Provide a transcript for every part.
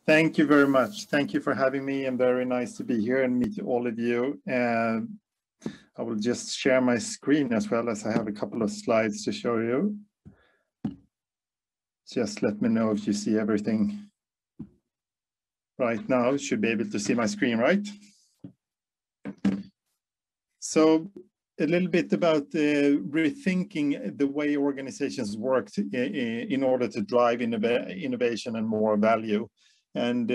Thank you very much. Thank you for having me, and very nice to be here and meet all of you. I will just share my screen as well, as I have a couple of slides to show you. Just let me know if you see everything right now. You should be able to see my screen, right? So a little bit about rethinking the way organizations work in order to drive innovation and more value. And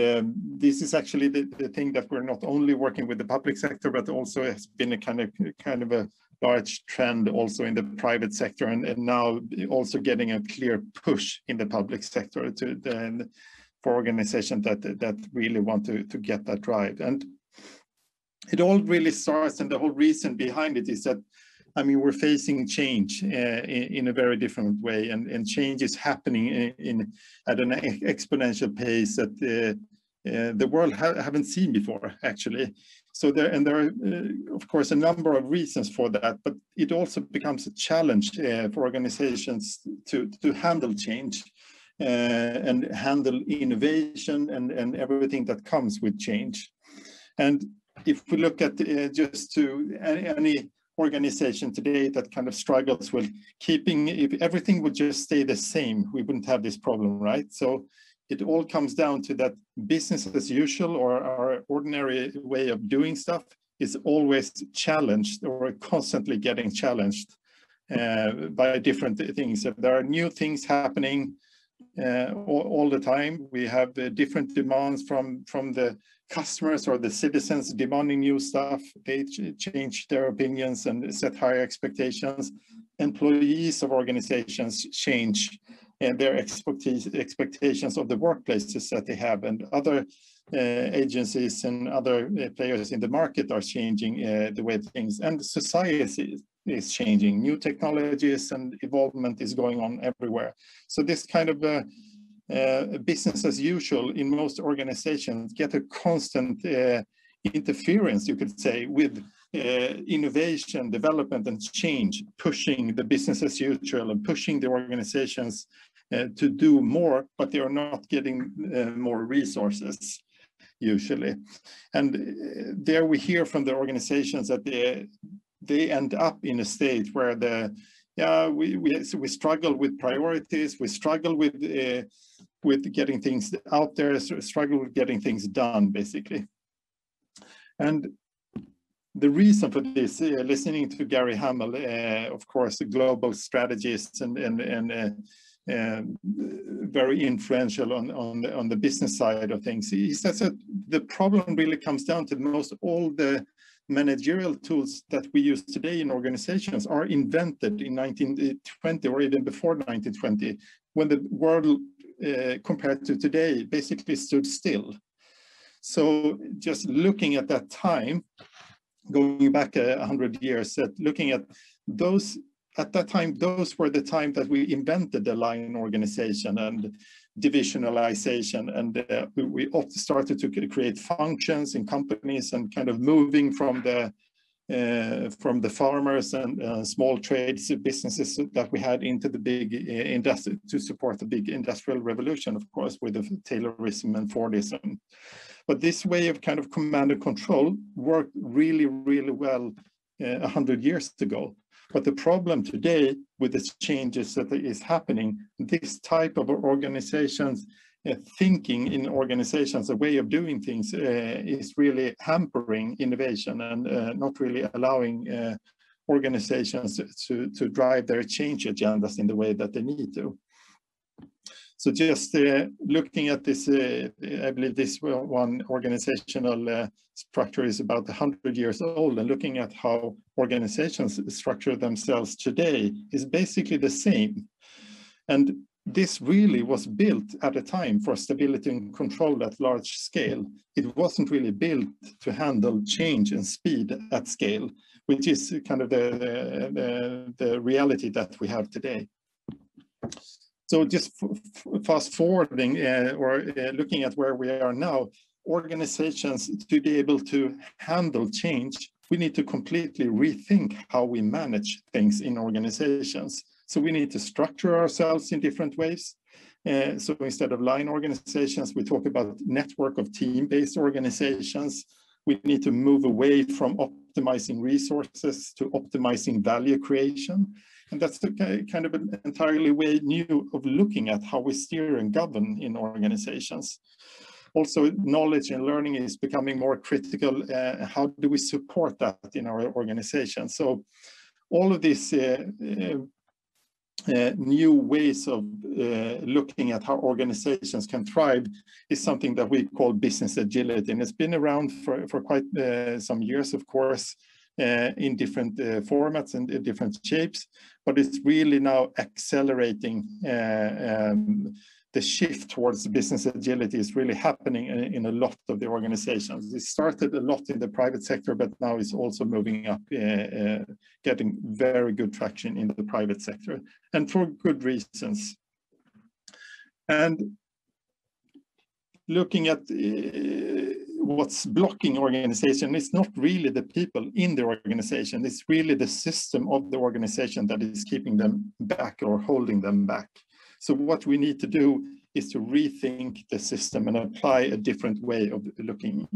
this is actually the thing that we're not only working with the public sector, but also has been a kind of a large trend also in the private sector, and now also getting a clear push in the public sector for organizations that really want to get that drive. And it all really starts, and the whole reason behind it is that, I mean, we're facing change in a very different way, and change is happening at an exponential pace that the world haven't seen before, actually. So there are, of course, a number of reasons for that, but it also becomes a challenge for organizations to handle change and handle innovation and everything that comes with change. And if we look at just to any organization today that kind of struggles with keeping, if everything would just stay the same, we wouldn't have this problem, right? So it all comes down to that business as usual, or our ordinary way of doing stuff, is always challenged or constantly getting challenged by different things. If there are new things happening all the time, we have different demands from the customers or the citizens demanding new stuff. They change their opinions and set higher expectations. Employees of organizations change their expectations of the workplaces that they have, and other agencies and other players in the market are changing the way things, and society is changing. New technologies and evolvement is going on everywhere. So this kind of business as usual in most organizations get a constant interference, you could say, with innovation, development, and change, pushing the business as usual and pushing the organizations to do more, but they are not getting more resources usually. And there we hear from the organizations that they end up in a state where we struggle with priorities, we struggle with getting things out there, struggle with getting things done, basically. And the reason for this, listening to Gary Hamel, of course, a global strategist and very influential on the business side of things, he says that the problem really comes down to most all the managerial tools that we use today in organizations are invented in 1920 or even before 1920, when the world compared to today basically stood still. So just looking at that time, going back 100 years, looking at those, at that time, those were the time that we invented the line organization and divisionalization, and we started to create functions in companies and kind of moving from the farmers and small trades businesses that we had into the big industry to support the big industrial revolution, of course, with the Taylorism and Fordism. But this way of kind of command and control worked really, really well 100 years ago. But the problem today with the changes that is happening, this type of organizations, thinking in organizations, a way of doing things is really hampering innovation and not really allowing organizations to drive their change agendas in the way that they need to. So just looking at this, I believe this one organizational structure is about 100 years old, and looking at how organizations structure themselves today is basically the same. And this really was built at a time for stability and control at large scale. It wasn't really built to handle change and speed at scale, which is kind of the reality that we have today. So just fast forwarding or looking at where we are now, organizations, to be able to handle change, we need to completely rethink how we manage things in organizations. So we need to structure ourselves in different ways. So instead of line organizations, we talk about network of team-based organizations. We need to move away from optimizing resources to optimizing value creation. And that's the kind of an entirely way new of looking at how we steer and govern in organizations. Also, knowledge and learning is becoming more critical. How do we support that in our organization? So all of these new ways of looking at how organizations can thrive is something that we call business agility. And it's been around for quite some years, of course, in different formats and different shapes, but it's really now accelerating. The shift towards business agility is really happening in a lot of the organizations. It started a lot in the private sector, but now it's also moving up, getting very good traction in the private sector, and for good reasons. And looking at what's blocking organization, it's not really the people in the organization, it's really the system of the organization that is keeping them back or holding them back. So what we need to do is to rethink the system and apply a different way of looking,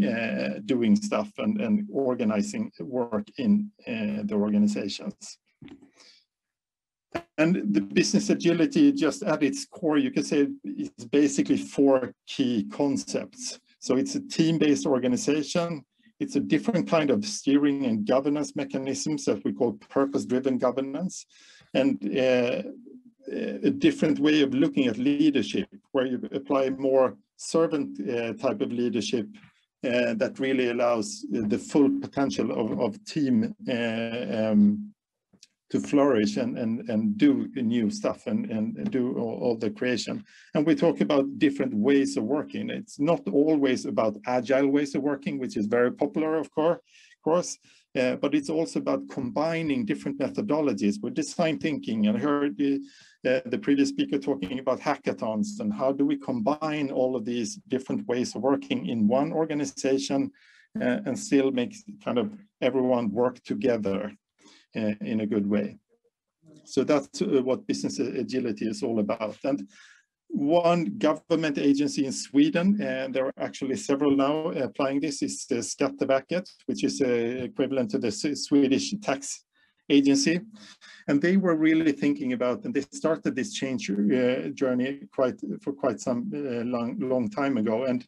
doing stuff and organizing work in the organizations. And the business agility, just at its core, you could say it's basically 4 key concepts. So it's a team-based organization. It's a different kind of steering and governance mechanisms that we call purpose-driven governance. And a different way of looking at leadership, where you apply more servant type of leadership that really allows the full potential of team to flourish and do new stuff and do all the creation. And we talk about different ways of working. It's not always about agile ways of working, which is very popular, of course. But it's also about combining different methodologies with design thinking. And I heard the previous speaker talking about hackathons and how do we combine all of these different ways of working in one organization and still make kind of everyone work together in a good way. So that's what business agility is all about. And one government agency in Sweden, and there are actually several now applying this, is the Skatteverket, which is equivalent to the Swedish tax agency. And they were really thinking about, and they started this change journey for quite some long time ago. And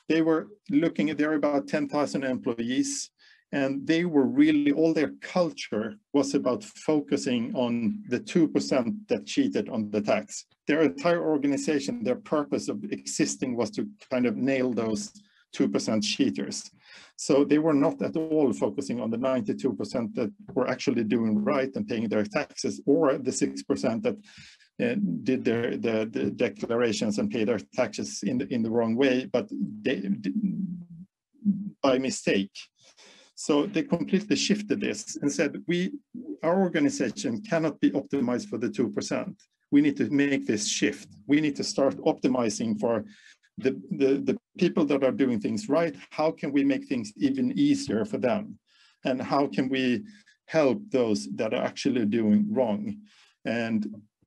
they were looking at, there are about 10,000 employees. And they were really, all their culture was about focusing on the 2% that cheated on the tax. Their entire organization, their purpose of existing was to kind of nail those 2% cheaters. So they were not at all focusing on the 92% that were actually doing right and paying their taxes, or the 6% that did the declarations and paid their taxes in the wrong way, but by mistake. So they completely shifted this and said, our organization cannot be optimized for the 2%. We need to make this shift. We need to start optimizing for the people that are doing things right. How can we make things even easier for them? And how can we help those that are actually doing wrong?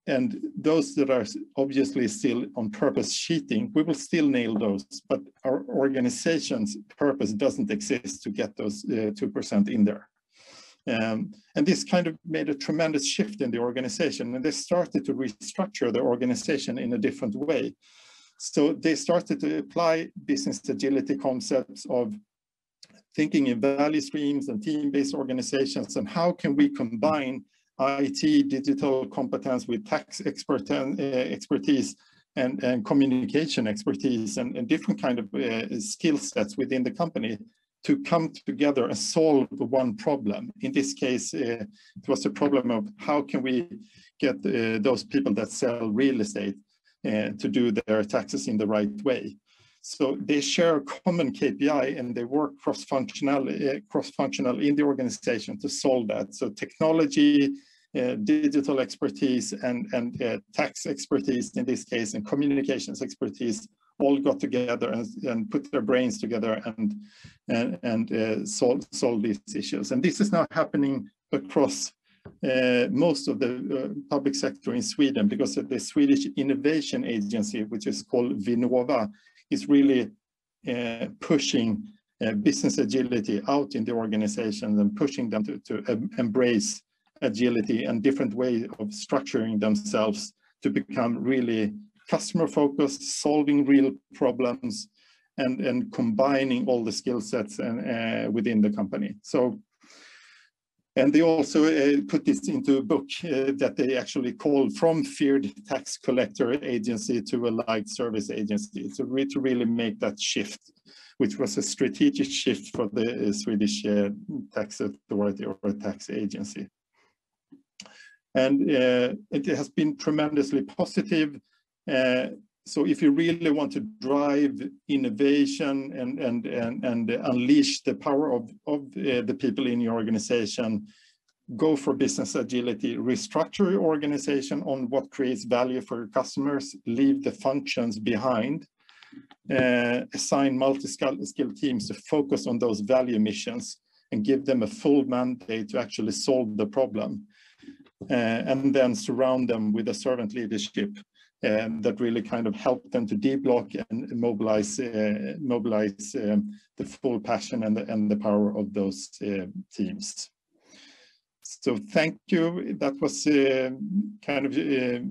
And those that are obviously still on purpose cheating, we will still nail those, but our organization's purpose doesn't exist to get those 2% in there. And this kind of made a tremendous shift in the organization, and they started to restructure the organization in a different way. So they started to apply business agility concepts of thinking in value streams and team-based organizations, and how can we combine IT, digital competence with tax expertise and communication expertise and different kind of skill sets within the company to come together and solve one problem. In this case, it was a problem of how can we get those people that sell real estate to do their taxes in the right way. So they share a common KPI and they work cross-functional in the organization to solve that. So technology, digital expertise, and tax expertise in this case, and communications expertise all got together and put their brains together and solve these issues. And this is now happening across most of the public sector in Sweden, because the Swedish Innovation Agency, which is called Vinnova, is really pushing business agility out in the organizations and pushing them to embrace agility and different ways of structuring themselves to become really customer focused, solving real problems, and combining all the skill sets within the company. So, and they also put this into a book that they actually call From Feared Tax Collector Agency to a Light Service Agency. So to really make that shift, which was a strategic shift for the Swedish tax authority or tax agency. And it has been tremendously positive. So if you really want to drive innovation and unleash the power of the people in your organization, go for business agility, restructure your organization on what creates value for your customers, leave the functions behind, assign multi-skilled teams to focus on those value missions and give them a full mandate to actually solve the problem. And then surround them with a servant leadership that really kind of help them to deblock and mobilize the full passion and the power of those teams. So thank you. That was kind of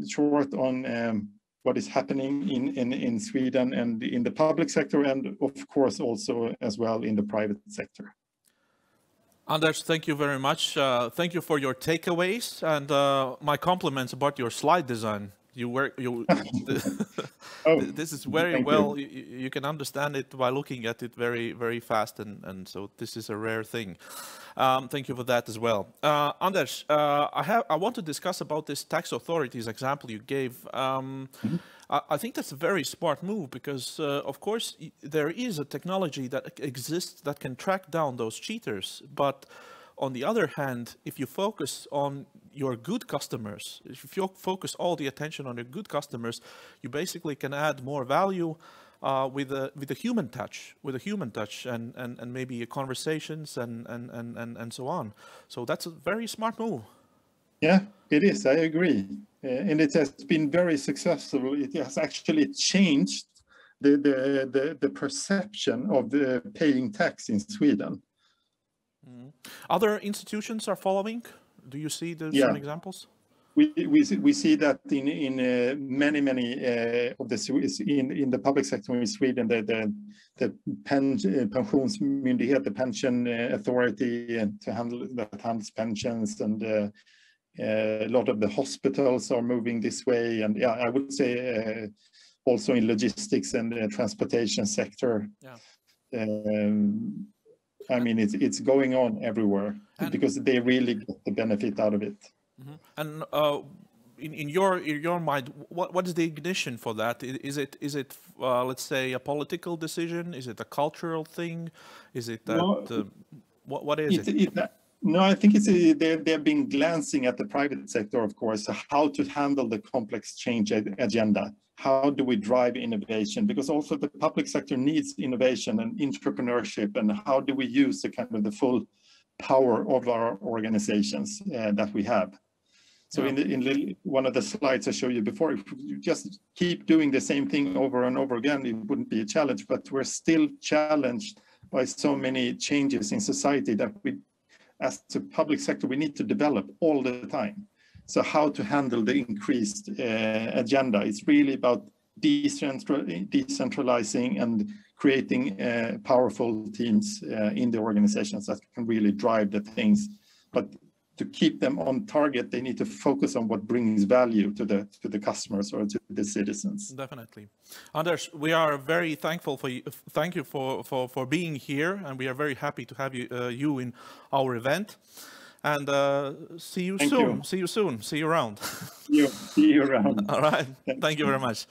short on what is happening in Sweden and in the public sector, and of course also as well in the private sector. Anders, thank you very much. Thank you for your takeaways, and my compliments about your slide design. This is very well. You can understand it by looking at it very, very fast, and so this is a rare thing. Thank you for that as well. Anders, I want to discuss about this tax authorities example you gave. I think that's a very smart move because, of course, there is a technology that exists that can track down those cheaters. But on the other hand, if you focus on your good customers, if you focus all the attention on your good customers, you basically can add more value with a human touch, and maybe conversations and so on. So that's a very smart move. Yeah, it is. I agree. And it has been very successful. It has actually changed the perception of the paying tax in Sweden. Other institutions are following. Do you see some examples? We see that in many of the public sector in Sweden, the pensionsmyndighet, the pension authority that handles pensions, and a lot of the hospitals are moving this way, and yeah, I would say also in logistics and the transportation sector. Yeah. I mean, it's going on everywhere because they really get the benefit out of it. Mm-hmm. And in your mind, what is the ignition for that? Is it let's say a political decision? Is it a cultural thing? Is it that what is it? No, I think it's they've been glancing at the private sector, of course, how to handle the complex change agenda. How do we drive innovation? Because also the public sector needs innovation and entrepreneurship, and how do we use the full power of our organizations that we have? So in one of the slides I showed you before, if you just keep doing the same thing over and over again, it wouldn't be a challenge, but we're still challenged by so many changes in society that we, as the public sector, we need to develop all the time. So how to handle the increased agenda? It's really about decentralizing and creating powerful teams in the organizations that can really drive the things. But to keep them on target, they need to focus on what brings value to the customers or to the citizens. Definitely. Anders, we are very thankful for you. Thank you for being here, and we are very happy to have you in our event. And see you soon. See you soon. See you around. See you around. All right. Thank you very much.